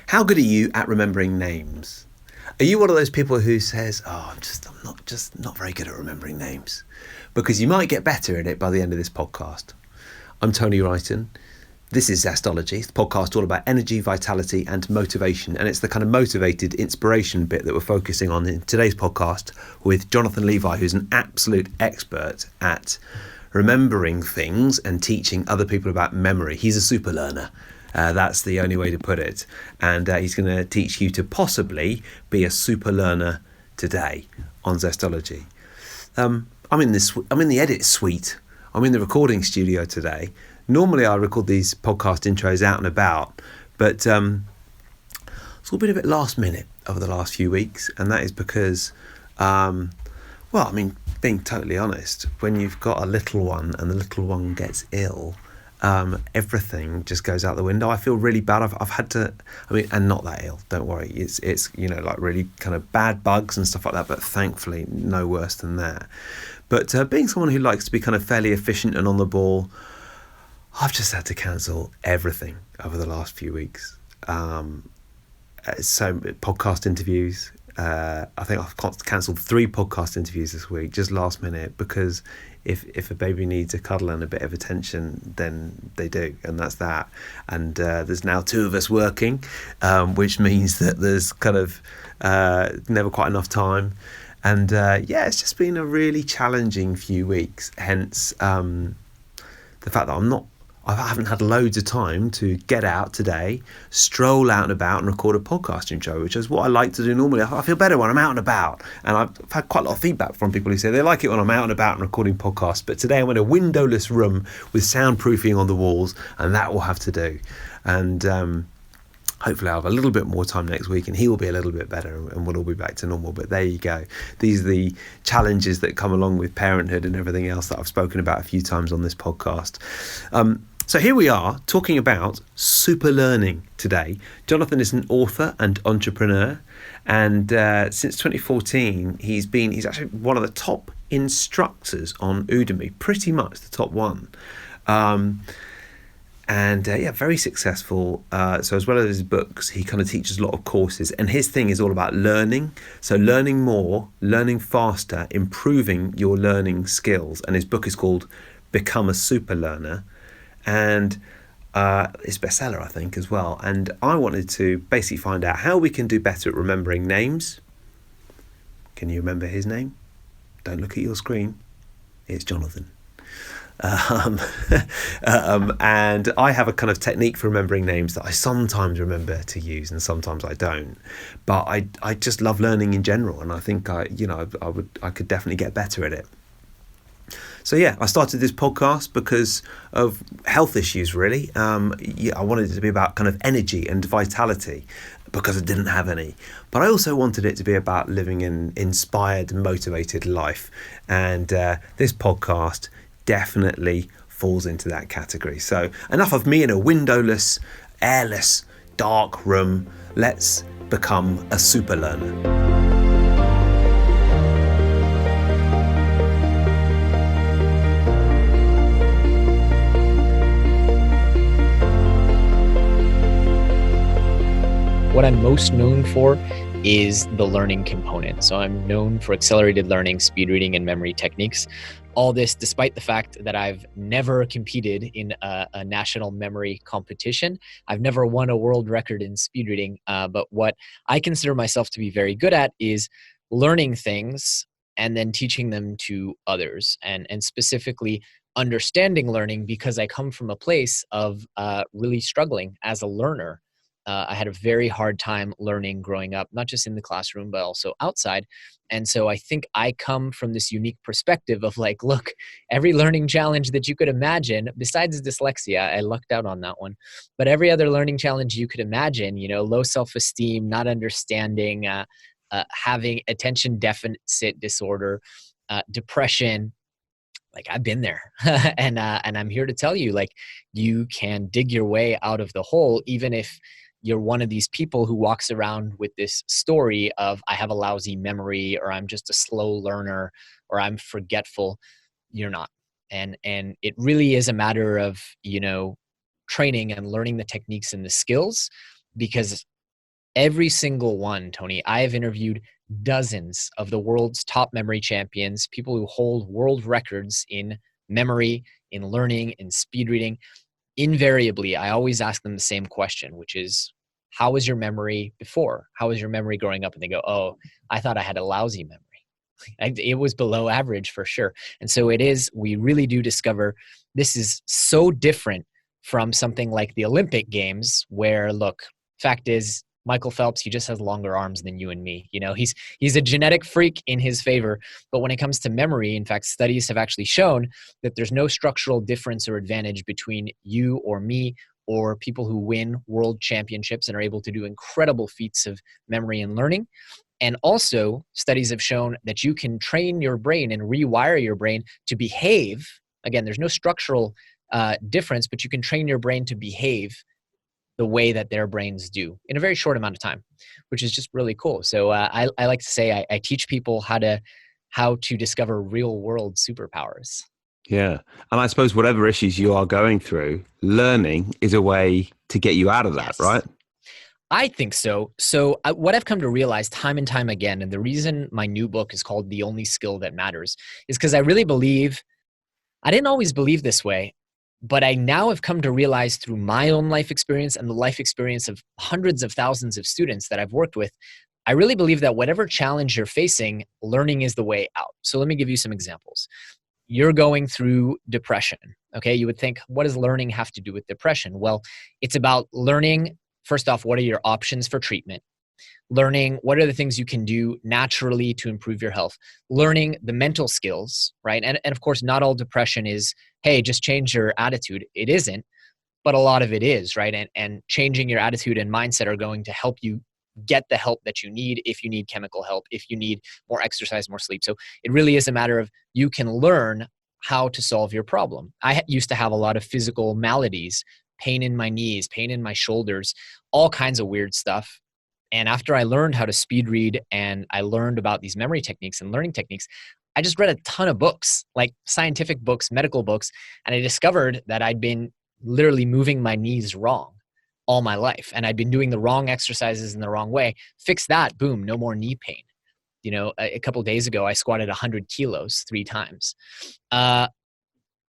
How good are you at remembering names? Are you one of those people who says, I'm not very good at remembering names? Because you might get better at it by the end of this podcast. I'm Tony Wrighton. This is Zestology, the podcast all about energy, vitality and motivation. And it's the kind of motivated inspiration bit that we're focusing on in today's podcast with Jonathan Levi, who's an absolute expert at remembering things and teaching other people about memory. He's a SuperLearner. That's the only way to put it. And he's going to teach you to possibly be a SuperLearner today on Zestology. I'm in the edit suite. I'm in the recording studio today. Normally I record these podcast intros out and about, but it's all been a bit last minute over the last few weeks, and that is because, being totally honest, when you've got a little one and the little one gets ill, everything just goes out the window. I feel really bad. I've had to, and not that ill, don't worry. It's like really kind of bad bugs and stuff like that, but thankfully no worse than that. But being someone who likes to be kind of fairly efficient and on the ball, I've just had to cancel everything over the last few weeks. So podcast interviews. I think I've cancelled 3 podcast interviews this week, just last minute, because if a baby needs a cuddle and a bit of attention, then they do, and that's that. And there's now 2 of us working, which means that there's kind of never quite enough time. And it's just been a really challenging few weeks, hence the fact that I haven't had loads of time to get out today, stroll out and about and record a podcast intro, which is what I like to do normally. I feel better when I'm out and about. And I've had quite a lot of feedback from people who say they like it when I'm out and about and recording podcasts. But today I'm in a windowless room with soundproofing on the walls, and that will have to do. And hopefully I'll have a little bit more time next week and he will be a little bit better and we'll all be back to normal. But there you go. These are the challenges that come along with parenthood and everything else that I've spoken about a few times on this podcast. So here we are talking about super learning today. Jonathan is an author and entrepreneur, and since 2014 he's actually one of the top instructors on Udemy, pretty much the top one. Very successful. So as well as his books, he kind of teaches a lot of courses, and his thing is all about learning. So learning more, learning faster, improving your learning skills. And his book is called Become a SuperLearner. And it's bestseller, I think, as well. And I wanted to basically find out how we can do better at remembering names. Can you remember his name? Don't look at your screen. It's Jonathan. And I have a kind of technique for remembering names that I sometimes remember to use and sometimes I don't. But I just love learning in general, and I think I could definitely get better at it. So I started this podcast because of health issues, really. I wanted it to be about kind of energy and vitality because I didn't have any. But I also wanted it to be about living an inspired, motivated life. And this podcast definitely falls into that category. So enough of me in a windowless, airless, dark room. Let's become a super learner. What I'm most known for is the learning component. So I'm known for accelerated learning, speed reading, and memory techniques. All this despite the fact that I've never competed in a national memory competition. I've never won a world record in speed reading. But what I consider myself to be very good at is learning things and then teaching them to others, and specifically understanding learning, because I come from a place of really struggling as a learner. I had a very hard time learning growing up, not just in the classroom, but also outside. And so I think I come from this unique perspective of like, look, every learning challenge that you could imagine, besides dyslexia, I lucked out on that one, but every other learning challenge you could imagine, low self-esteem, not understanding, having attention deficit disorder, depression, like I've been there. and I'm here to tell you, like, you can dig your way out of the hole, even if you're one of these people who walks around with this story of I have a lousy memory, or I'm just a slow learner, or I'm forgetful. You're not. And it really is a matter of, training and learning the techniques and the skills, because Every single one, Tony. I have interviewed dozens of the world's top memory champions, people who hold world records in memory, in learning, in speed reading. Invariably, I always ask them the same question, which is, how was your memory before? How was your memory growing up? And they go, oh, I thought I had a lousy memory. It was below average for sure. And so it is, we really do discover this is so different from something like the Olympic Games, where, look, fact is, Michael Phelps, he just has longer arms than you and me. You know, he's a genetic freak in his favor. But when it comes to memory, in fact, studies have actually shown that there's no structural difference or advantage between you or me or people who win world championships and are able to do incredible feats of memory and learning. And also, studies have shown that you can train your brain and rewire your brain to behave. Again, there's no structural difference, but you can train your brain to behave the way that their brains do in a very short amount of time, which is just really cool. So I like to say I teach people how to discover real world superpowers. Yeah. And I suppose whatever issues you are going through, learning is a way to get you out of that, Yes. right? I think so. So what I've come to realize time and time again, and the reason my new book is called The Only Skill That Matters, is because I really believe, I didn't always believe this way, but I now have come to realize through my own life experience and the life experience of hundreds of thousands of students that I've worked with, I really believe that whatever challenge you're facing, learning is the way out. So let me give you some examples. You're going through depression, okay? You would think, what does learning have to do with depression? Well, it's about learning, first off, what are your options for treatment? Learning what are the things you can do naturally to improve your health, learning the mental skills, right? And of course, not all depression is, hey, just change your attitude. It isn't, but a lot of it is, right? And changing your attitude and mindset are going to help you get the help that you need if you need chemical help, if you need more exercise, more sleep. So it really is a matter of you can learn how to solve your problem. I used to have a lot of physical maladies, pain in my knees, pain in my shoulders, all kinds of weird stuff. And after I learned how to speed read and I learned about these memory techniques and learning techniques, I just read a ton of books, like scientific books, medical books, and I discovered that I'd been literally moving my knees wrong all my life. And I'd been doing the wrong exercises in the wrong way. Fix that, boom, no more knee pain. You know, a couple of days ago, I squatted 100 kilos 3 times.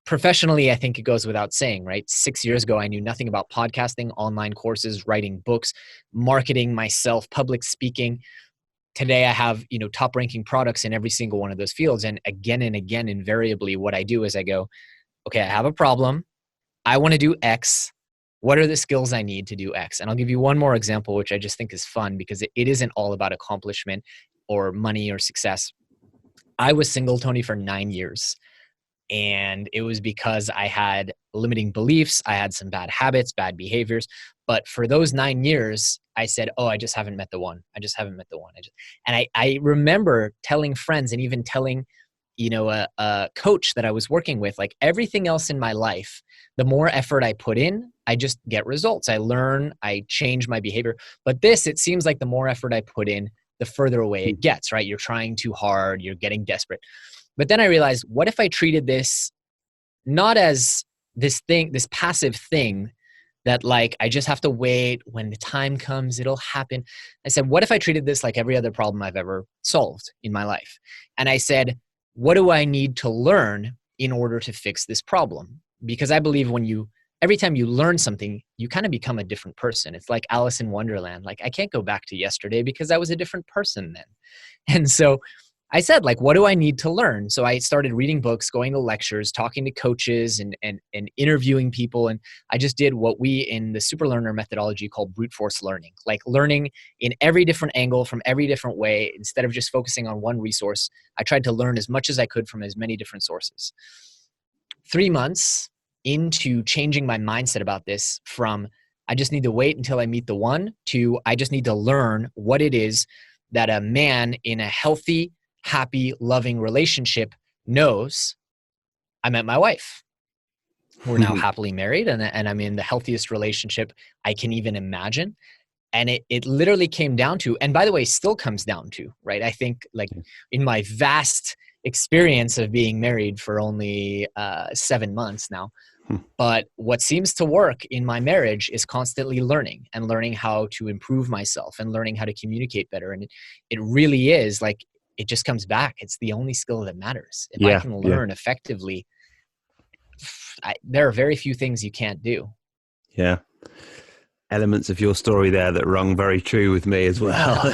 Professionally, I think it goes without saying, right? 6 years ago, I knew nothing about podcasting, online courses, writing books, marketing myself, public speaking. Today, I have, top ranking products in every single one of those fields. And again, invariably, what I do is I go, okay, I have a problem. I want to do X. What are the skills I need to do X? And I'll give you one more example, which I just think is fun because it isn't all about accomplishment or money or success. I was single, Tony, for 9 years. And it was because I had limiting beliefs. I had some bad habits, bad behaviors. But for those 9 years, I said, oh, I just haven't met the one. I just haven't met the one. I remember telling friends and even telling, a coach that I was working with, like everything else in my life, the more effort I put in, I just get results. I learn, I change my behavior. But this, it seems like the more effort I put in, the further away it gets, right? You're trying too hard. You're getting desperate. But then I realized, what if I treated this not as this passive thing that like, I just have to wait, when the time comes, it'll happen. I said, what if I treated this like every other problem I've ever solved in my life? And I said, what do I need to learn in order to fix this problem? Because I believe every time you learn something, you kind of become a different person. It's like Alice in Wonderland. Like, I can't go back to yesterday because I was a different person then. And so I said, like, what do I need to learn? So I started reading books, going to lectures, talking to coaches and interviewing people. And I just did what we in the SuperLearner methodology call brute force learning, like learning in every different angle from every different way. Instead of just focusing on one resource, I tried to learn as much as I could from as many different sources. 3 months into changing my mindset about this from I just need to wait until I meet the one to I just need to learn what it is that a man in a healthy, happy, loving relationship knows. I met my wife. We're now happily married and I'm in the healthiest relationship I can even imagine. And it literally came down to, and by the way, still comes down to, right? I think like in my vast experience of being married for only 7 months now, But what seems to work in my marriage is constantly learning and learning how to improve myself and learning how to communicate better. And it really is like, it just comes back. It's the only skill that matters. If I Yeah, can yeah, learn effectively, there are very few things you can't do. yeah. Elements of your story there that rung very true with me as well.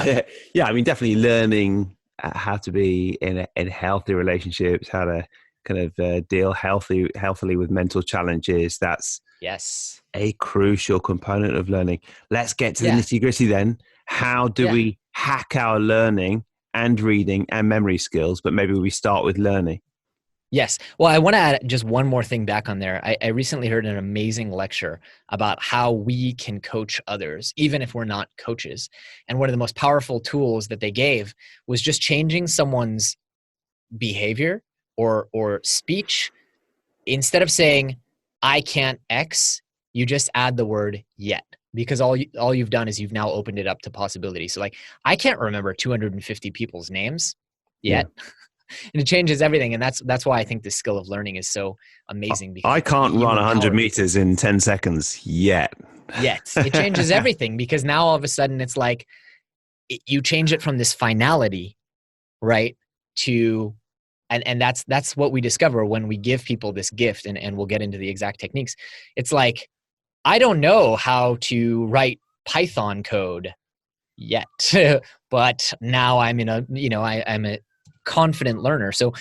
Yeah, I mean, definitely learning how to be in healthy relationships, how to kind of deal healthily with mental challenges. That's Yes. a crucial component of learning. Let's get to the Yeah. nitty gritty then. How do Yeah. we hack our learning and reading and memory skills? But maybe we start with learning. Yes. Well, I want to add just one more thing back on there. I recently heard an amazing lecture about how we can coach others, even if we're not coaches. And one of the most powerful tools that they gave was just changing someone's behavior or speech. Instead of saying, I can't X, you just add the word yet. Because all you've done is you've now opened it up to possibility. So like, I can't remember 250 people's names Yeah. yet. And it changes everything. And that's why I think the skill of learning is so amazing, because I can't you run 100 empower people. meters in 10 seconds yet. Yet it changes everything, because now all of a sudden it's like you change it from this finality, right? To and that's what we discover when we give people this gift, and we'll get into the exact techniques. It's like, I don't know how to write Python code yet, but now I'm in a, I'm a confident learner. So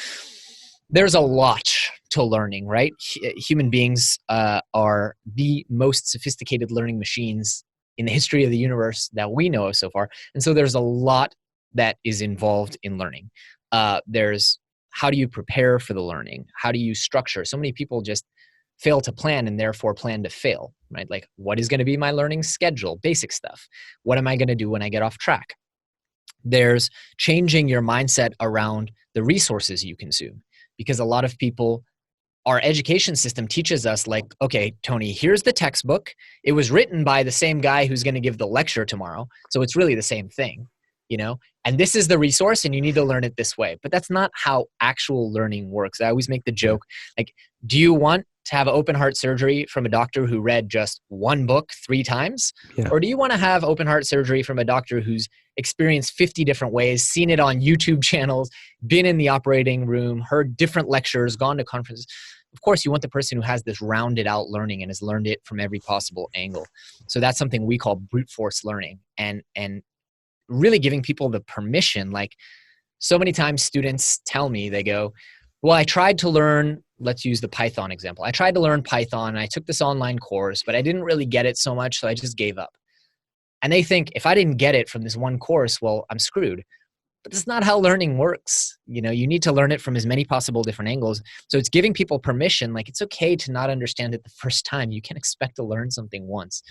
there's a lot to learning, right? Human beings are the most sophisticated learning machines in the history of the universe that we know of so far. And so there's a lot that is involved in learning. There's how do you prepare for the learning? How do you structure? So many people just fail to plan and therefore plan to fail, right? Like, what is going to be my learning schedule? Basic stuff. What am I going to do when I get off track? There's changing your mindset around the resources you consume, because a lot of people, our education system teaches us like, okay, Tony, here's the textbook. It was written by the same guy who's going to give the lecture tomorrow. So it's really the same thing, and this is the resource and you need to learn it this way. But that's not how actual learning works. I always make the joke, like, do you want to have open heart surgery from a doctor who read just one book 3 times? Yeah. Or do you want to have open heart surgery from a doctor who's experienced 50 different ways, seen it on YouTube channels, been in the operating room, heard different lectures, gone to conferences? Of course, you want the person who has this rounded out learning and has learned it from every possible angle. So that's something we call brute force learning, and really giving people the permission. Like, so many times students tell me, they go, well, I tried to learn, let's use the Python example. I tried to learn Python and I took this online course, but I didn't really get it so much, so I just gave up. And they think, if I didn't get it from this one course, well, I'm screwed. But that's not how learning works. You need to learn it from as many possible different angles. So it's giving people permission. Like, it's okay to not understand it the first time. You can expect to learn something once.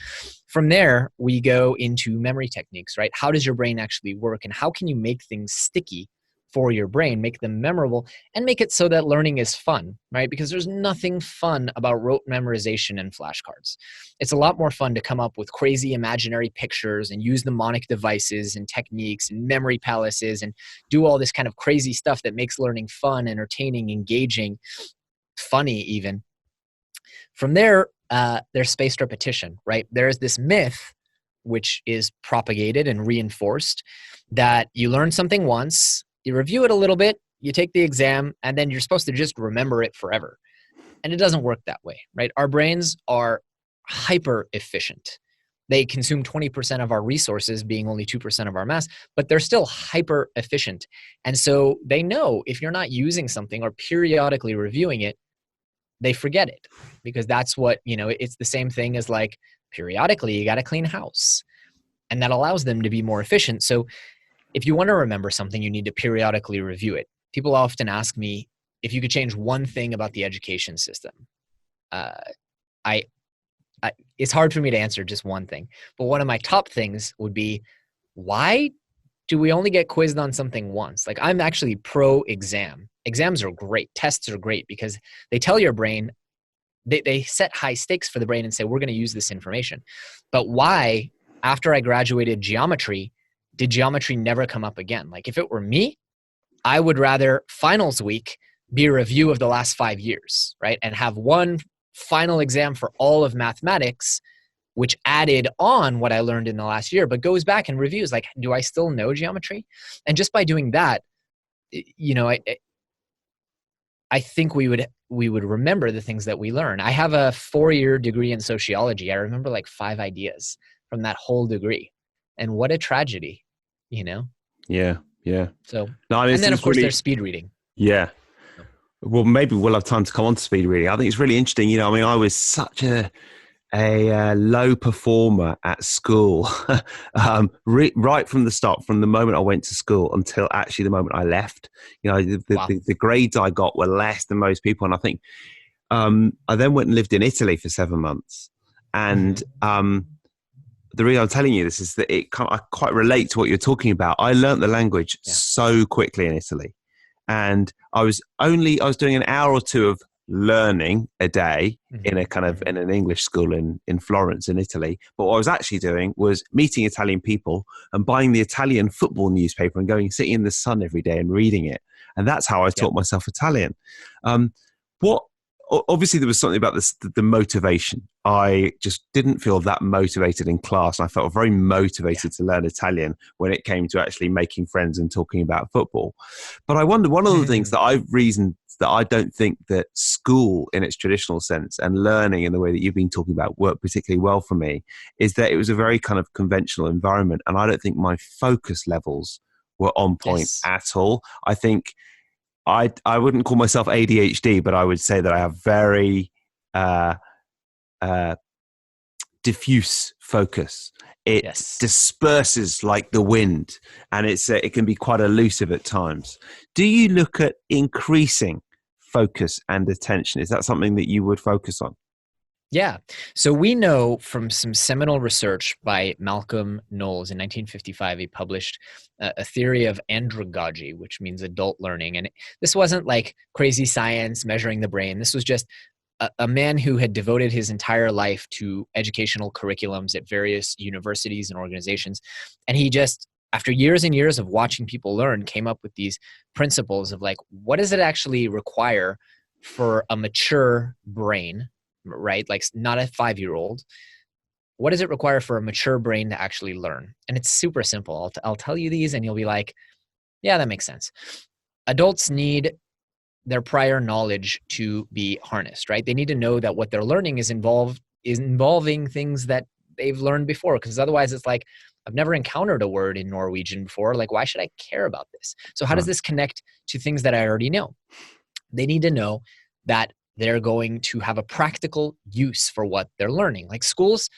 From there, we go into memory techniques, right? How does your brain actually work? And how can you make things sticky for your brain, make them memorable, and make it so that learning is fun, right? Because there's nothing fun about rote memorization and flashcards. It's a lot more fun to come up with crazy imaginary pictures and use mnemonic devices and techniques and memory palaces and do all this kind of crazy stuff that makes learning fun, entertaining, engaging, funny even. From there, there's spaced repetition, right? There's this myth, which is propagated and reinforced, that you learn something once, you review it a little bit, you take the exam, and then you're supposed to just remember it forever. And it doesn't work that way, right? Our brains are hyper efficient. They consume 20% of our resources, being only 2% of our mass, but they're still hyper efficient. And so they know if you're not using something or periodically reviewing it, they forget it, because that's what, it's the same thing as like, periodically you got to clean house. And that allows them to be more efficient. So if you want to remember something, you need to periodically review it. People often ask me if you could change one thing about the education system. I it's hard for me to answer just one thing, but one of my top things would be, why do we only get quizzed on something once? Like, I'm actually pro exam. Exams are great. Tests are great because they tell your brain, they set high stakes for the brain and say, we're going to use this information. But why, after I graduated geometry, did geometry never come up again? Like, if it were me, I would rather finals week be a review of the last 5 years, right? And have one final exam for all of mathematics, which added on what I learned in the last year, but goes back and reviews like, do I still know geometry? And just by doing that, you know, I think we would remember the things that we learn. I have a 4-year degree in sociology. I remember like 5 ideas from that whole degree. And what a tragedy, you know? Yeah. Yeah. So, No, I mean, and then of it's course really, there's speed reading. yeah. Well, maybe we'll have time to come on to speed reading. I think it's really interesting. You know, I mean, I was such a low performer at school, right from the start, from the moment I went to school until actually the moment I left. You know, Wow. the grades I got were less than most people, and I think I then went and lived in Italy for 7 months, and the reason I'm telling you this is that I quite relate to what you're talking about. I learned the language so quickly in Italy, and I was doing an hour or two of learning a day in a kind of in an English school in Florence in Italy. But what I was actually doing was meeting Italian people and buying the Italian football newspaper and going sitting in the sun every day and reading it. And that's how I taught myself Italian. Obviously there was something about the motivation. I just didn't feel that motivated in class. And I felt very motivated to learn Italian when it came to actually making friends and talking about football. But I wonder, one of the things that I've reasoned that I don't think that school in its traditional sense and learning in the way that you've been talking about worked particularly well for me is that it was a very kind of conventional environment. And I don't think my focus levels were on point at all. I think I wouldn't call myself ADHD, but I would say that I have very diffuse focus. It disperses like the wind, and it can be quite elusive at times. Do you look at increasing focus and attention? Is that something that you would focus on? Yeah. So we know from some seminal research by Malcolm Knowles in 1955, he published a theory of andragogy, which means adult learning. And this wasn't like crazy science measuring the brain. This was just a man who had devoted his entire life to educational curriculums at various universities and organizations. And he just, after years and years of watching people learn, came up with these principles of like, what does it actually require for a mature brain, right? Like not a 5-year-old. What does it require for a mature brain to actually learn? And it's super simple. I'll tell you these and you'll be like, yeah, that makes sense. Adults need their prior knowledge to be harnessed, right? They need to know that what they're learning is involving things that they've learned before. Because otherwise it's like, I've never encountered a word in Norwegian before. Like, why should I care about this? So how does this connect to things that I already know? They need to know that they're going to have a practical use for what they're learning. Like schools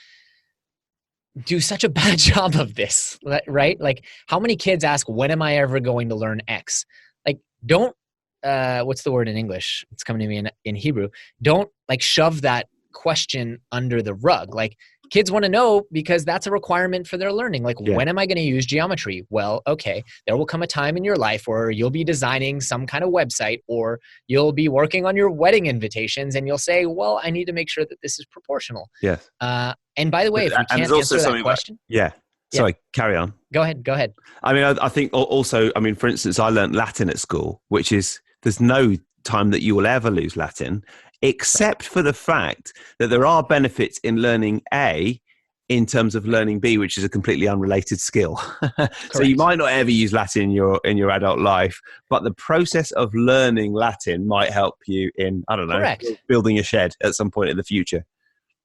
do such a bad job of this, right? Like how many kids ask, when am I ever going to learn X? Like don't, what's the word in English? It's coming to me in Hebrew. Don't like shove that question under the rug. Like kids want to know because that's a requirement for their learning. Like, when am I going to use geometry? Well, okay, there will come a time in your life where you'll be designing some kind of website or you'll be working on your wedding invitations and you'll say, well, I need to make sure that this is proportional. Yes. And by the way, if we can't answer that question. Sorry, carry on. Go ahead. I mean, I think also, I mean, for instance, I learned Latin at school, which is, there's no time that you will ever lose Latin, except for the fact that there are benefits in learning A in terms of learning B, which is a completely unrelated skill. So you might not ever use Latin in your adult life, but the process of learning Latin might help you in, I don't know, building a shed at some point in the future.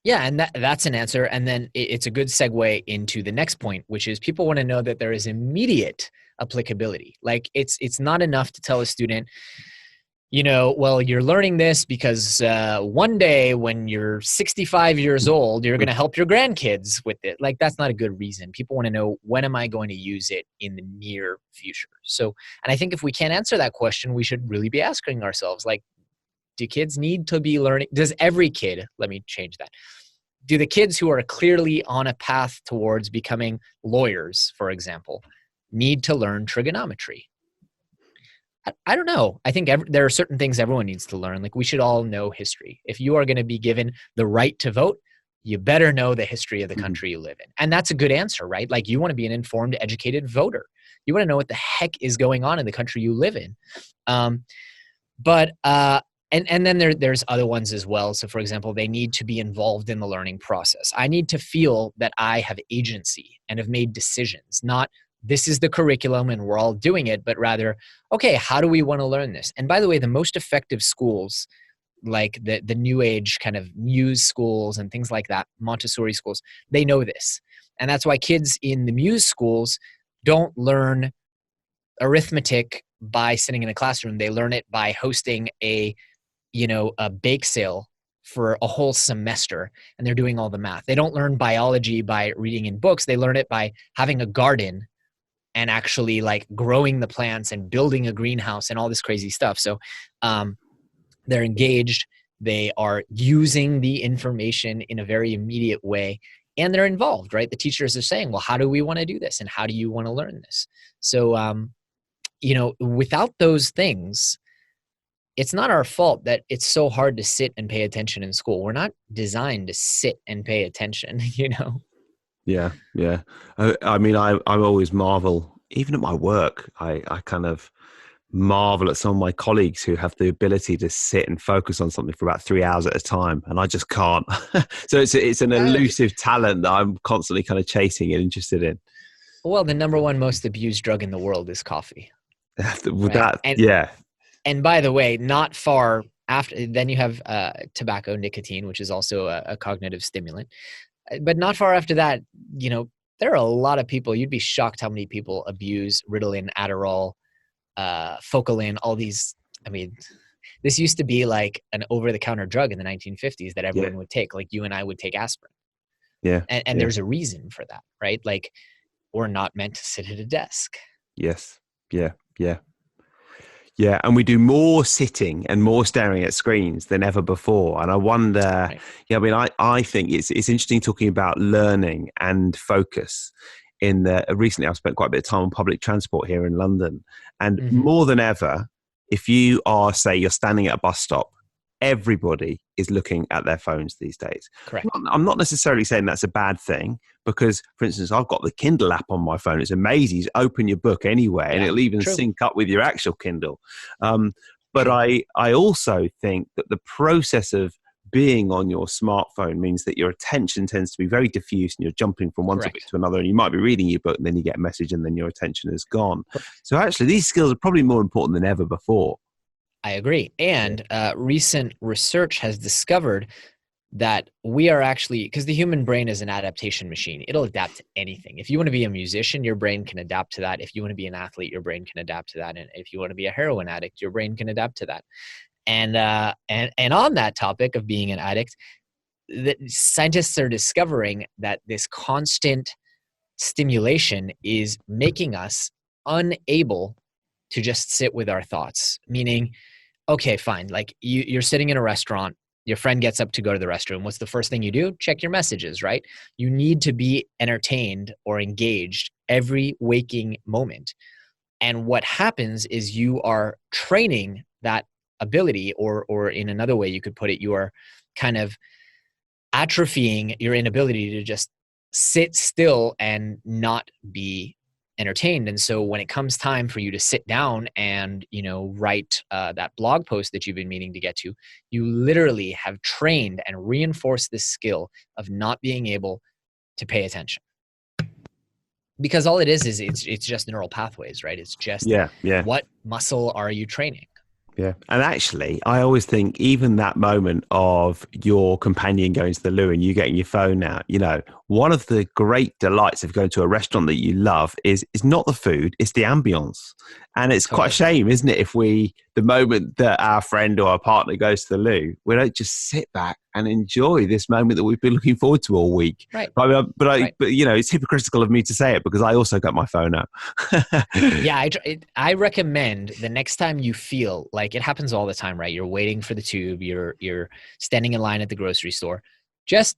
Yeah, and that's an answer. And then it's a good segue into the next point, which is people want to know that there is immediate applicability. Like it's not enough to tell a student, you know, well, you're learning this because one day when you're 65 years old, you're going to help your grandkids with it. Like, that's not a good reason. People want to know, when am I going to use it in the near future? So, and I think if we can't answer that question, we should really be asking ourselves, like, do kids need to be learning? Does every kid, let me change that. Do the kids who are clearly on a path towards becoming lawyers, for example, need to learn trigonometry? I don't know. I think there are certain things everyone needs to learn. Like, we should all know history. If you are going to be given the right to vote, you better know the history of the country you live in. And that's a good answer, right? Like, you want to be an informed, educated voter. You want to know what the heck is going on in the country you live in. But And then there's other ones as well. So for example, they need to be involved in the learning process. I need to feel that I have agency and have made decisions, not this is the curriculum and we're all doing it, but rather, okay, how do we want to learn this? And by the way, the most effective schools, like the new age kind of muse schools and things like that, Montessori schools, they know this. And that's why kids in the muse schools don't learn arithmetic by sitting in a classroom. They learn it by hosting a bake sale for a whole semester, and they're doing all the math. They don't learn biology by reading in books. They learn it by having a garden and actually like growing the plants and building a greenhouse and all this crazy stuff. So they're engaged. They are using the information in a very immediate way, and they're involved, right? The teachers are saying, well, how do we want to do this? And how do you want to learn this? So, without those things, it's not our fault that it's so hard to sit and pay attention in school. We're not designed to sit and pay attention, Yeah, yeah. I mean, I always marvel, even at my work, I kind of marvel at some of my colleagues who have the ability to sit and focus on something for about 3 hours at a time, and I just can't. So it's an elusive talent that I'm constantly kind of chasing and interested in. Well, the number one most abused drug in the world is coffee. With right? that, yeah. And by the way, not far after, then you have tobacco, nicotine, which is also a cognitive stimulant. But not far after that, there are a lot of people, you'd be shocked how many people abuse Ritalin, Adderall, Focalin, all these. I mean, this used to be like an over-the-counter drug in the 1950s that everyone would take, like you and I would take aspirin. Yeah. And there's a reason for that, right? Like, we're not meant to sit at a desk. Yes. Yeah. Yeah. Yeah, and we do more sitting and more staring at screens than ever before. And I wonder, right. I mean, I think it's interesting talking about learning and focus. Recently, I've spent quite a bit of time on public transport here in London. And more than ever, if you are, say, you're standing at a bus stop, everybody is looking at their phones these days. Correct. I'm not necessarily saying that's a bad thing because, for instance, I've got the Kindle app on my phone. It's amazing. You open your book anywhere and it'll even sync up with your actual Kindle. But I also think that the process of being on your smartphone means that your attention tends to be very diffuse and you're jumping from one topic to another, and you might be reading your book and then you get a message and then your attention is gone. So actually these skills are probably more important than ever before. I agree. And recent research has discovered that we are actually, because the human brain is an adaptation machine, it'll adapt to anything. If you want to be a musician, your brain can adapt to that. If you want to be an athlete, your brain can adapt to that. And if you want to be a heroin addict, your brain can adapt to that. And on that topic of being an addict, the scientists are discovering that this constant stimulation is making us unable to just sit with our thoughts. Meaning, okay, fine. Like you're sitting in a restaurant, your friend gets up to go to the restroom. What's the first thing you do? Check your messages, right? You need to be entertained or engaged every waking moment. And what happens is you are training that ability, or in another way you could put it, you are kind of atrophying your inability to just sit still and not be entertained. And so when it comes time for you to sit down and, write that blog post that you've been meaning to get to, you literally have trained and reinforced this skill of not being able to pay attention. Because all it is it's just neural pathways, right? It's just what muscle are you training? Yeah. And actually, I always think even that moment of your companion going to the loo and you getting your phone out, one of the great delights of going to a restaurant that you love is not the food, it's the ambience. And it's quite a shame, isn't it, if the moment that our friend or our partner goes to the loo, we don't just sit back and enjoy this moment that we've been looking forward to all week. Right. But it's hypocritical of me to say it because I also got my phone out. Yeah, I recommend the next time you feel like it happens all the time, right? You're waiting for the tube, you're standing in line at the grocery store. Just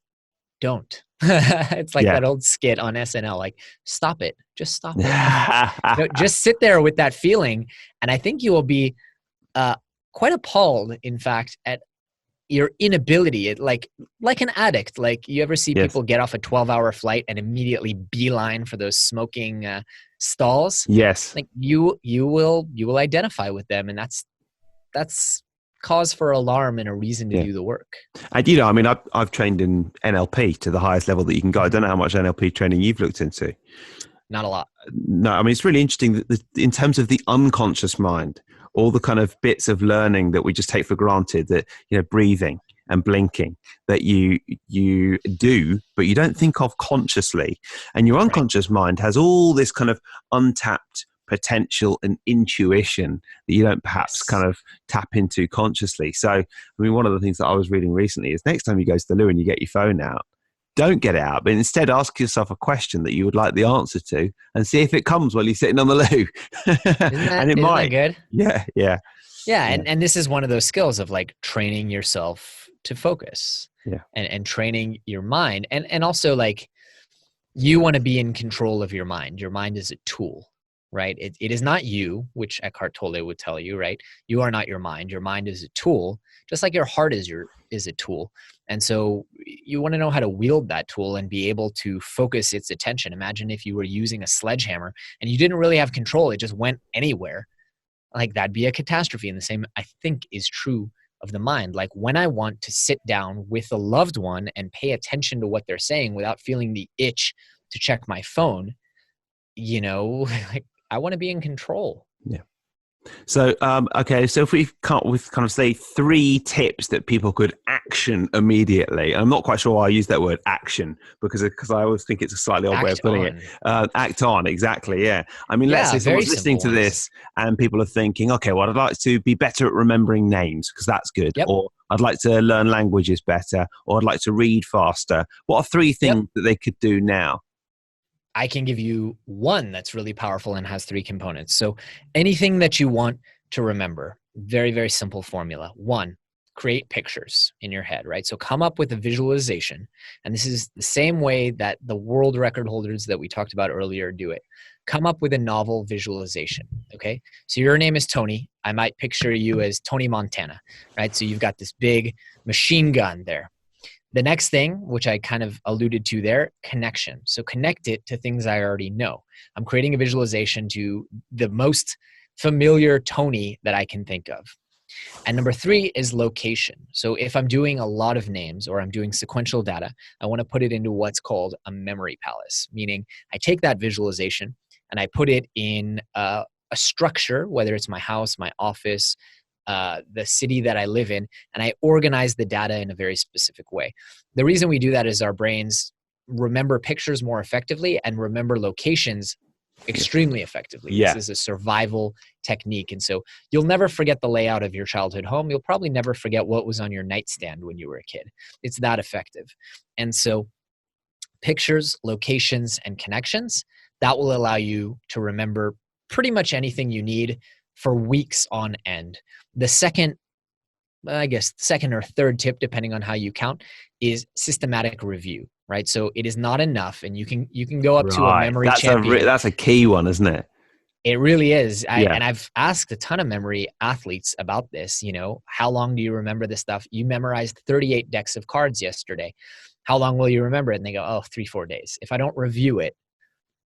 don't. It's like that old skit on SNL, like, stop it. Just stop it. Just sit there with that feeling. And I think you will be quite appalled, in fact, at your inability, like an addict. Like, you ever see people get off a 12-hour flight and immediately beeline for those smoking stalls? Yes. Like you will identify with them, and that's cause for alarm and a reason to Yeah. do the work. And, you know, I mean, I've trained in NLP to the highest level that you can go. I don't know how much NLP training you've looked into. Not a lot. No, I mean, it's really interesting that in terms of the unconscious mind, all the kind of bits of learning that we just take for granted, that, you know, breathing and blinking, that you do, but you don't think of consciously. And your unconscious mind has all this kind of untapped potential and intuition that you don't perhaps kind of tap into consciously. So, I mean, one of the things that I was reading recently is next time you go to the loo and you get your phone out, don't get it out, but instead ask yourself a question that you would like the answer to and see if it comes while you're sitting on the loo. And it Isn't might. that good? Yeah. And this is one of those skills of like training yourself to focus. Yeah. And training your mind. And also, like, you want to be in control of your mind. Your mind is a tool, right? It is not you, which Eckhart Tolle would tell you, right? You are not your mind. Your mind is a tool, just like your heart is a tool. And so you want to know how to wield that tool and be able to focus its attention. Imagine if you were using a sledgehammer and you didn't really have control. It just went anywhere. Like, that'd be a catastrophe. And the same, I think, is true of the mind. Like, when I want to sit down with a loved one and pay attention to what they're saying without feeling the itch to check my phone, you know, like, I want to be in control. Yeah. So, okay, so if we come with kind of say 3 tips that people could action immediately. I'm not quite sure why I use that word action, because I always think it's a slightly odd way of putting it. Act on, exactly, yeah. I mean, let's say someone's listening to this and people are thinking, okay, well, I'd like to be better at remembering names because that's good. Yep. Or I'd like to learn languages better, or I'd like to read faster. What are 3 things that they could do now? I can give you one that's really powerful and has 3 components. So anything that you want to remember, very, very simple formula. 1, create pictures in your head, right? So come up with a visualization. And this is the same way that the world record holders that we talked about earlier do it. Come up with a novel visualization, okay? So your name is Tony. I might picture you as Tony Montana, right? So you've got this big machine gun there. The next thing, which I kind of alluded to there, connection. So connect it to things I already know. I'm creating a visualization to the most familiar Tony that I can think of. And number 3 is location. So if I'm doing a lot of names or I'm doing sequential data, I want to put it into what's called a memory palace, meaning I take that visualization and I put it in a structure, whether it's my house, my office, the city that I live in, and I organize the data in a very specific way. The reason we do that is our brains remember pictures more effectively and remember locations extremely effectively. Yeah. This is a survival technique. And so you'll never forget the layout of your childhood home. You'll probably never forget what was on your nightstand when you were a kid. It's that effective. And so pictures, locations, and connections, that will allow you to remember pretty much anything you need for weeks on end. The second or third tip, depending on how you count, is systematic review, right? So it is not enough, and you can go up to a memory champion. That's a key one, isn't it? It really is. And I've asked a ton of memory athletes about this. You know, how long do you remember this stuff? You memorized 38 decks of cards yesterday. How long will you remember it? And they go, 3-4 days. If I don't review it,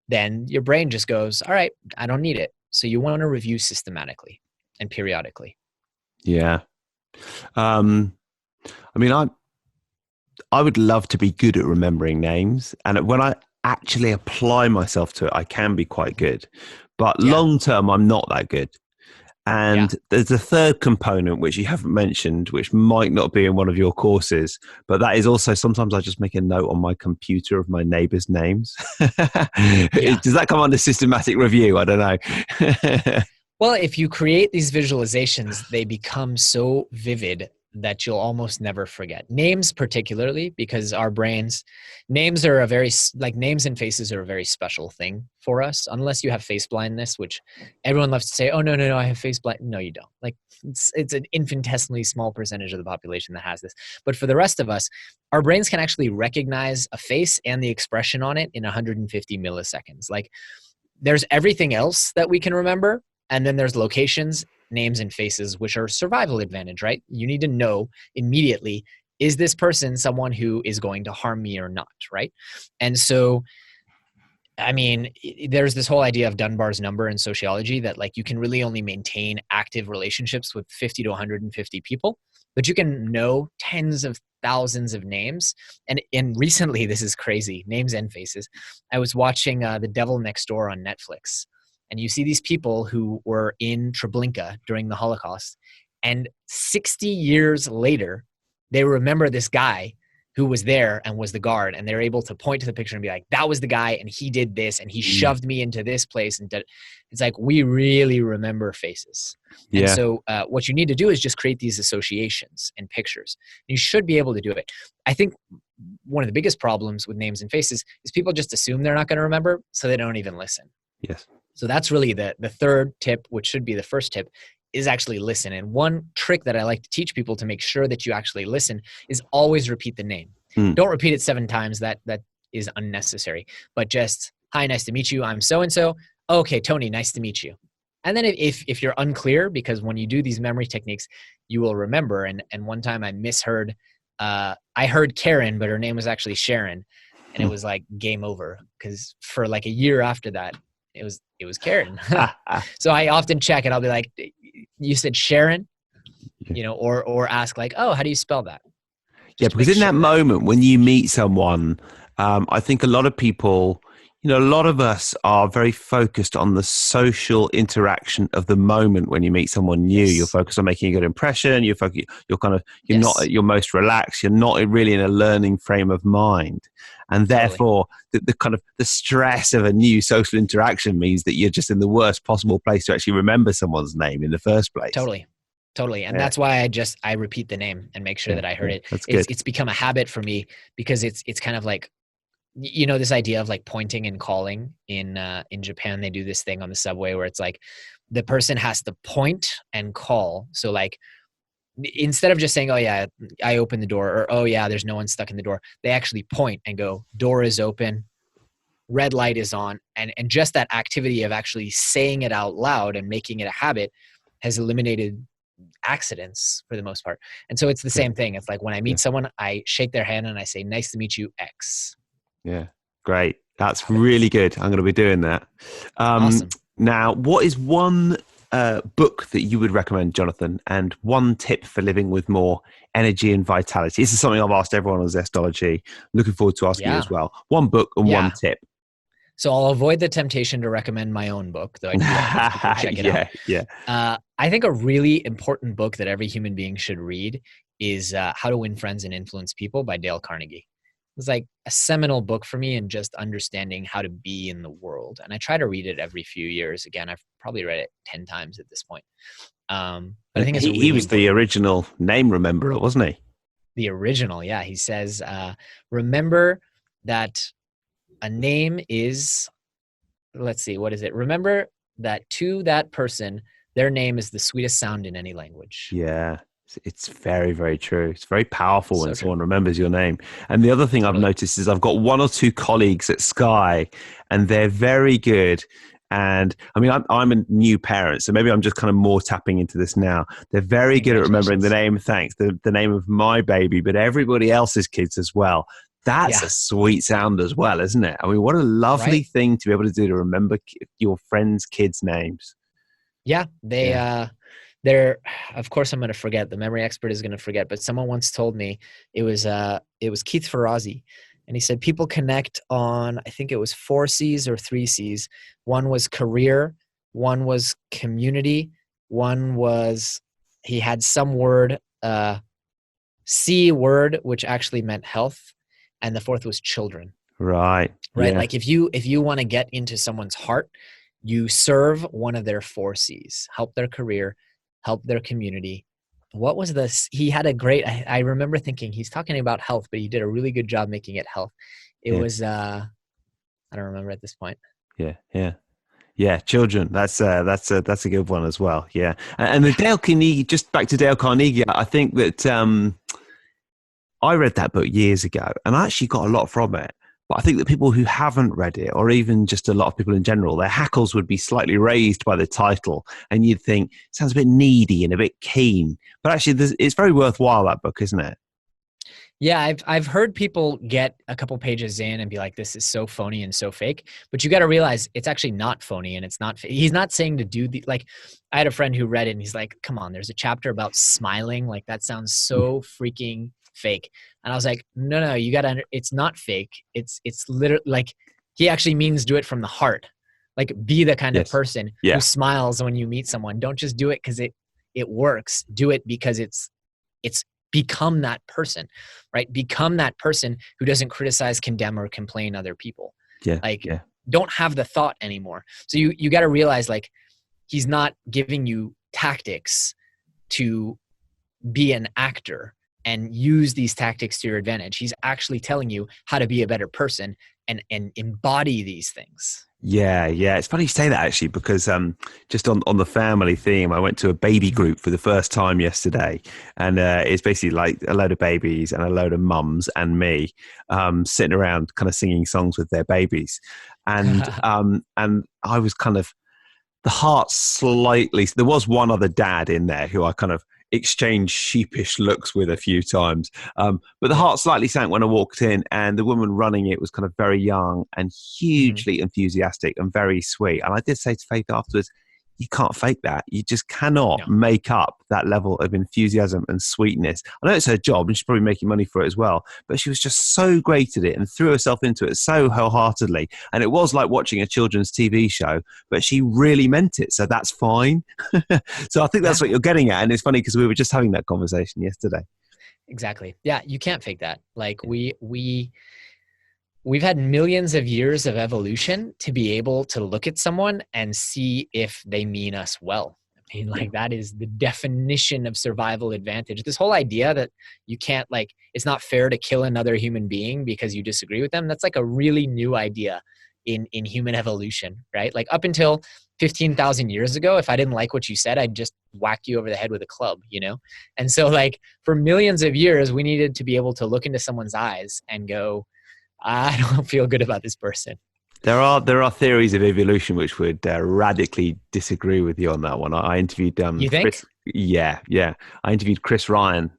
then your brain just goes, all right, I don't need it. So you want to review systematically and periodically. Yeah. I mean, I would love to be good at remembering names. And when I actually apply myself to it, I can be quite good. But long term, I'm not that good. And there's a third component, which you haven't mentioned, which might not be in one of your courses, but that is also sometimes I just make a note on my computer of my neighbors' names. Does that come under systematic review? I don't know. Well, if you create these visualizations, they become so vivid that you'll almost never forget. Names particularly, because our brains, names and faces are a very special thing for us, unless you have face blindness, which everyone loves to say, oh, no, I have face blind. No, you don't. Like, it's an infinitesimally small percentage of the population that has this. But for the rest of us, our brains can actually recognize a face and the expression on it in 150 milliseconds. Like, there's everything else that we can remember. And then there's locations, names, and faces, which are survival advantage, right? You need to know immediately, is this person someone who is going to harm me or not, right? And so I mean, there's this whole idea of Dunbar's number in sociology that like you can really only maintain active relationships with 50 to 150 people, but you can know tens of thousands of names. And recently, this is crazy, names and faces. I was watching The Devil Next Door on Netflix, and you see these people who were in Treblinka during the Holocaust, and 60 years later, they remember this guy who was there and was the guard, and they're able to point to the picture and be like, that was the guy, and he did this, and he shoved me into this place. And it's like, we really remember faces. Yeah. And so what you need to do is just create these associations and pictures. You should be able to do it. I think one of the biggest problems with names and faces is people just assume they're not going to remember, so they don't even listen. Yes. So that's really the third tip, which should be the first tip, is actually listen. And one trick that I like to teach people to make sure that you actually listen is always repeat the name. Don't repeat it 7 times. That is unnecessary. But just, hi, nice to meet you. I'm so-and-so. Okay, Tony, nice to meet you. And then if you're unclear, because when you do these memory techniques, you will remember. And one time I misheard, I heard Karen, but her name was actually Sharon. And it was like game over, because for like a year after that, it was Karen. So I often check and I'll be like, you said Sharon, or ask like, oh, how do you spell that? Yeah, because in that moment when you meet someone, I think a lot of people, a lot of us are very focused on the social interaction of the moment when you meet someone new. Yes. You're focused on making a good impression. You're not at your most relaxed. You're not really in a learning frame of mind. And therefore, the stress of a new social interaction means that you're just in the worst possible place to actually remember someone's name in the first place. Totally. And that's why I repeat the name and make sure that I heard it. That's good. It's become a habit for me, because it's kind of like, this idea of like pointing and calling in Japan. They do this thing on the subway where it's like the person has to point and call. So like, instead of just saying, oh yeah, I opened the door, or oh yeah, there's no one stuck in the door, they actually point and go, door is open, red light is on. And just that activity of actually saying it out loud and making it a habit has eliminated accidents for the most part. And so it's the same thing. It's like when I meet someone, I shake their hand and I say, nice to meet you, X. Yeah, great. That's really good. I'm going to be doing that. Awesome. Now, what is one book that you would recommend, Jonathan, and one tip for living with more energy and vitality? This is something I've asked everyone on Zestology. Looking forward to asking you as well. One book and one tip. So I'll avoid the temptation to recommend my own book, though I do recommend people check it out. Yeah. I think a really important book that every human being should read is How to Win Friends and Influence People by Dale Carnegie. It's like a seminal book for me in just understanding how to be in the world. And I try to read it every few years. Again, I've probably read it 10 times at this point. But I think it's he was the original name rememberer, wasn't he? The original, yeah. He says, remember that a name is, let's see, what is it? Remember that to that person, their name is the sweetest sound in any language. Yeah. It's very, very true. It's very powerful when someone remembers your name. And the other thing I've noticed is I've got 1 or 2 colleagues at Sky, and they're very good. And I mean, I'm a new parent, so maybe I'm just kind of more tapping into this now. They're very good at remembering the name, the name of my baby, but everybody else's kids as well. That's a sweet sound as well, isn't it? I mean, what a lovely thing to be able to do, to remember your friends' kids' names. Yeah, they're, of course, I'm going to forget. The memory expert is going to forget. But someone once told me it was Keith Ferrazzi, and he said people connect on, I think it was 4 C's or 3 C's. One was career, one was community, one was he had some word, C word, which actually meant health, and the 4th was children. Right. Yeah. Like if you want to get into someone's heart, you serve one of their 4 C's. Help their career, help their community. What was this? He had a great, I remember thinking he's talking about health, but he did a really good job making it health. It was, I don't remember at this point. Yeah. Children. That's a good one as well. Yeah. And the Dale Carnegie, just back to Dale Carnegie, I think that, I read that book years ago and I actually got a lot from it. But I think that people who haven't read it, or even just a lot of people in general, their hackles would be slightly raised by the title. And you'd think, it sounds a bit needy and a bit keen. But actually, it's very worthwhile, that book, isn't it? Yeah, I've heard people get a couple pages in and be like, "This is so phony and so fake." But you got to realize it's actually not phony and it's not. He's not saying to do the like. I had a friend who read it and he's like, "Come on, there's a chapter about smiling. Like that sounds so freaking fake." And I was like, "No, no, you got to. It's not fake. It's literally like he actually means do it from the heart. Like be the kind of Yes. person who Yeah. smiles when you meet someone. Don't just do it because it works. Do it because it's become that person, right? Become that person who doesn't criticize, condemn, or complain other people. Yeah. Like, Yeah. don't have the thought anymore. So you got to realize like he's not giving you tactics to be an actor and use these tactics to your advantage. He's actually telling you how to be a better person and embody these things. Yeah, yeah. It's funny you say that actually, because just on the family theme, I went to a baby group for the first time yesterday, and it's basically like a load of babies and a load of mums and me sitting around, kind of singing songs with their babies, and I was kind of the heart slightly. There was one other dad in there who I kind of exchanged sheepish looks with a few times, but the Yeah. heart slightly sank when I walked in, and the woman running it was kind of very young and Mhm. hugely enthusiastic and very sweet. And I did say to Faith afterwards, you can't fake that. You just cannot No. make up that level of enthusiasm and sweetness. I know it's her job and she's probably making money for it as well, but she was just so great at it and threw herself into it so wholeheartedly. And it was like watching a children's TV show, but she really meant it. So that's fine. So I think Yeah. that's what you're getting at. And it's funny because we were just having that conversation yesterday. Exactly. Yeah, you can't fake that. Like we've had millions of years of evolution to be able to look at someone and see if they mean us well. I mean, Yeah. like that is the definition of survival advantage. This whole idea that you can't like, it's not fair to kill another human being because you disagree with them. That's like a really new idea in human evolution, right? Like up until 15,000 years ago, if I didn't like what you said, I'd just whack you over the head with a club, you know? And so like for millions of years, we needed to be able to look into someone's eyes and go, I don't feel good about this person. There are theories of evolution which would radically disagree with you on that one. I interviewed You Chris. think? Yeah, yeah. I interviewed Chris Ryan,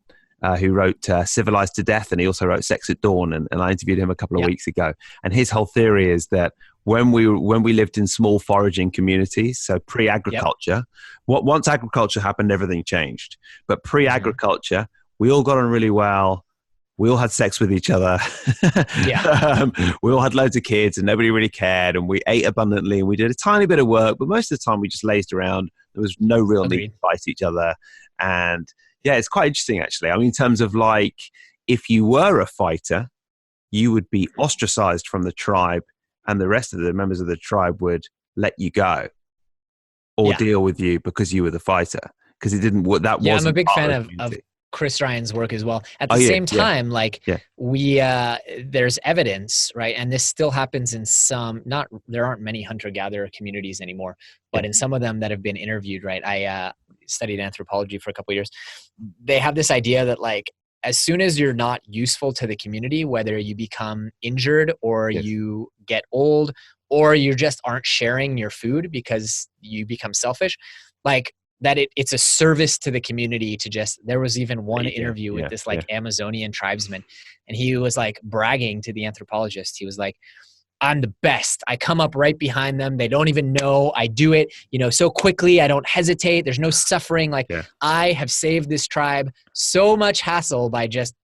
who wrote Civilized to Death, and he also wrote Sex at Dawn. And I interviewed him a couple of Yeah. weeks ago. And his whole theory is that when we lived in small foraging communities, so Yep. pre-agriculture, once agriculture happened, everything changed. But Hmm. pre-agriculture, we all got on really well. We all had sex with each other. Yeah. We all had loads of kids and nobody really cared. And we ate abundantly and we did a tiny bit of work, but most of the time we just lazed around. There was no real need Agreed. to fight each other. And yeah, it's quite interesting actually. I mean, in terms of like, if you were a fighter, you would be ostracized from the tribe and the rest of the members of the tribe would let you go or Yeah. deal with you because you were the fighter. Because it didn't, that Yeah. I'm a wasn't big part fan of the of community. Chris Ryan's work as well. At Oh the yeah, same yeah, time, like yeah, we, there's evidence, right? And this still happens in some, not, there aren't many hunter gatherer communities anymore, yeah, but in some of them that have been interviewed, right? I studied anthropology for a couple of years. They have this idea that like, as soon as you're not useful to the community, whether you become injured or yes, you get old or you just aren't sharing your food because you become selfish, like that it's a service to the community to just, there was even there one you go. interview with Yeah, this yeah. like Amazonian tribesman and he was like bragging to the anthropologist. He was like, I'm the best. I come up right behind them. They don't even know I do it, you know, so quickly. I don't hesitate. There's no suffering. Like Yeah. I have saved this tribe so much hassle by just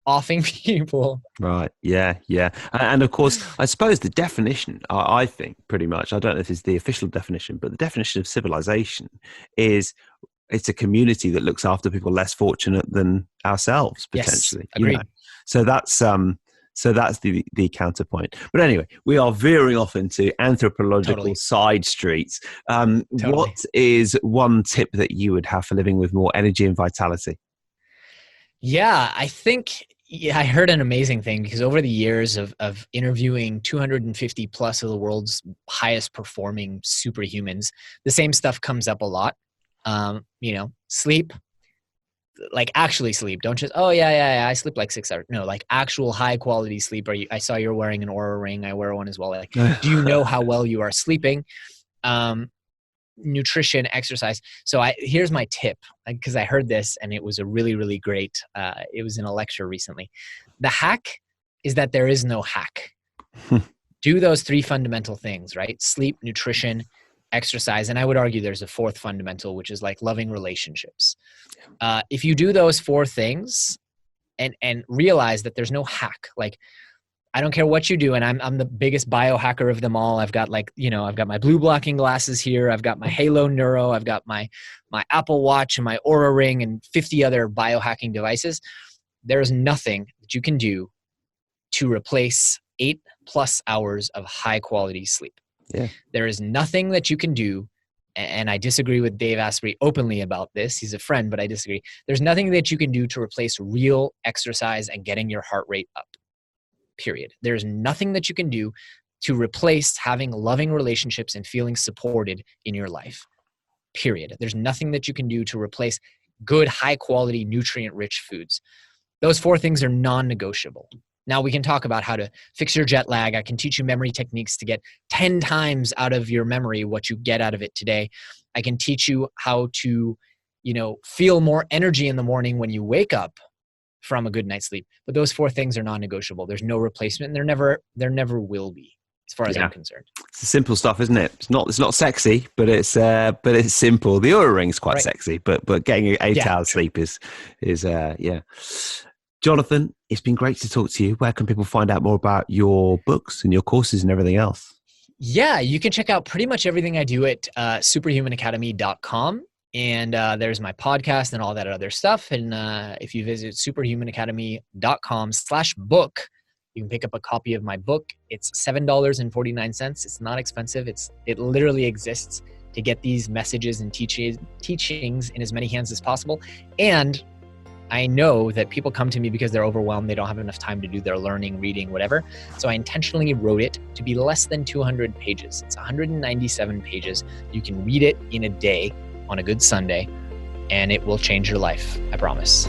offing people. Right. Yeah. Yeah. And of course, I suppose the definition, I think pretty much, I don't know if it's the official definition, but the definition of civilization is it's a community that looks after people less fortunate than ourselves, Yes, potentially, you know? agreed. So that's the counterpoint. But anyway, we are veering off into anthropological Totally. side streets. What Totally. is one tip that you would have for living with more energy and vitality? Yeah, I think yeah, I heard an amazing thing because over the years of interviewing 250 plus of the world's highest performing superhumans, the same stuff comes up a lot. You know, sleep, like actually sleep. Don't just, oh yeah, I sleep like 6 hours. No, like actual high quality sleep. I saw you're wearing an Aura ring. I wear one as well. Like, do you know how well you are sleeping? Um, nutrition, exercise. So here's my tip, because I heard this and it was a really, really great, it was in a lecture recently. The hack is that there is no hack. Do those three fundamental things, right? Sleep, nutrition, exercise. And I would argue there's a fourth fundamental, which is like loving relationships. If you do those four things and realize that there's no hack, like I don't care what you do, and I'm the biggest biohacker of them all. I've got I've got my blue blocking glasses here. I've got my Halo Neuro. I've got my Apple Watch and my Oura Ring and 50 other biohacking devices. There's nothing that you can do to replace 8+ hours of high quality sleep. Yeah. There is nothing that you can do, and I disagree with Dave Asprey openly about this. He's a friend, but I disagree. There's nothing that you can do to replace real exercise and getting your heart rate up. Period. There's nothing that you can do to replace having loving relationships and feeling supported in your life. Period. There's nothing that you can do to replace good, high quality, nutrient rich foods. Those four things are non-negotiable. Now we can talk about how to fix your jet lag. I can teach you memory techniques to get 10 times out of your memory what you get out of it today. I can teach you how to, feel more energy in the morning when you wake up from a good night's sleep. But those four things are non-negotiable. There's no replacement, and there never will be, as far as I'm concerned. It's the simple stuff, isn't it? It's not sexy, but it's simple. The Oura Ring's quite sexy, but getting 8 hours sleep is. Jonathan, it's been great to talk to you. Where can people find out more about your books and your courses and everything else? Yeah, you can check out pretty much everything I do at superhumanacademy.com. And there's my podcast and all that other stuff. And if you visit superhumanacademy.com/book, you can pick up a copy of my book. It's $7.49. It's not expensive. It literally exists to get these messages and teachings in as many hands as possible. And I know that people come to me because they're overwhelmed. They don't have enough time to do their learning, reading, whatever. So I intentionally wrote it to be less than 200 pages. It's 197 pages. You can read it in a day on a good Sunday, and it will change your life. I promise.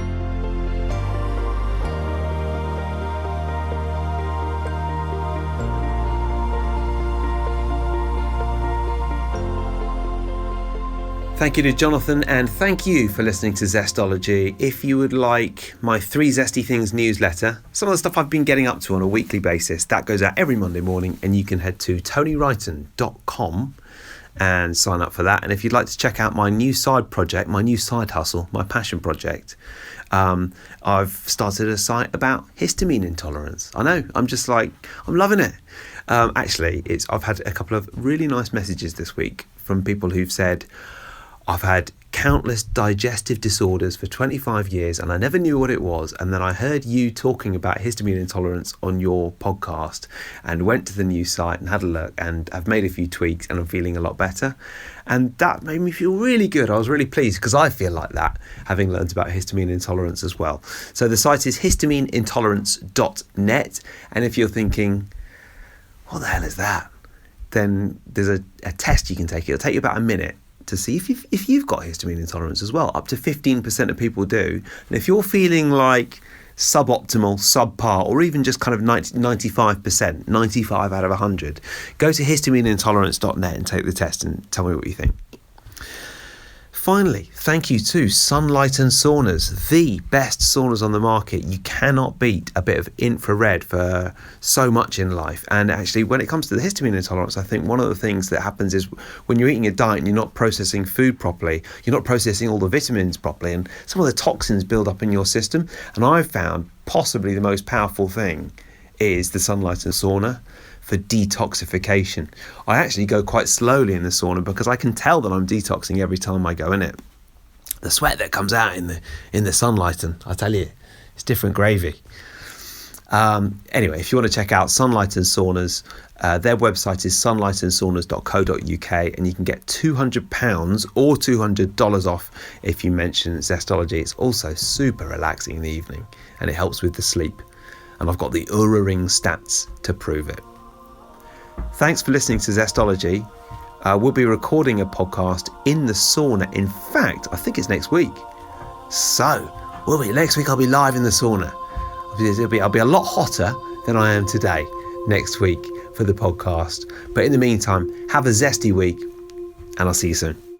Thank you to Jonathan, and thank you for listening to Zestology. If you would like my 3 Zesty Things newsletter, some of the stuff I've been getting up to on a weekly basis, that goes out every Monday morning, and you can head to tonywrighton.com and sign up for that. And if you'd like to check out my new side project, my new side hustle, my passion project, I've started a site about histamine intolerance. I know, I'm loving it. Actually, I've had a couple of really nice messages this week from people who've said, I've had countless digestive disorders for 25 years and I never knew what it was. And then I heard you talking about histamine intolerance on your podcast and went to the new site and had a look, and I've made a few tweaks and I'm feeling a lot better. And that made me feel really good. I was really pleased because I feel like that, having learned about histamine intolerance as well. So the site is histamineintolerance.net. And if you're thinking, what the hell is that? Then there's a test you can take. It'll take you about a minute to see if you've got histamine intolerance as well. Up to 15% of people do. And if you're feeling like suboptimal, subpar, or even just kind of 95%, 95 out of 100, go to histamineintolerance.net and take the test and tell me what you think. Finally, thank you to Sunlight and Saunas, the best saunas on the market. You cannot beat a bit of infrared for so much in life. And actually, when it comes to the histamine intolerance, I think one of the things that happens is when you're eating a diet and you're not processing food properly, you're not processing all the vitamins properly, and some of the toxins build up in your system. And I've found possibly the most powerful thing is the Sunlight and Sauna for detoxification. I actually go quite slowly in the sauna because I can tell that I'm detoxing every time I go in it. The sweat that comes out in the sunlight, and I tell you, it's different gravy. Anyway, if you want to check out Sunlight and Saunas, their website is sunlightandsaunas.co.uk, and you can get £200 or $200 off if you mention Zestology. It's also super relaxing in the evening, and it helps with the sleep. And I've got the Oura Ring stats to prove it. Thanks for listening to Zestology. We'll be recording a podcast in the sauna. In fact, I think it's next week. So, next week I'll be live in the sauna. I'll be a lot hotter than I am today next week for the podcast. But in the meantime, have a zesty week, and I'll see you soon.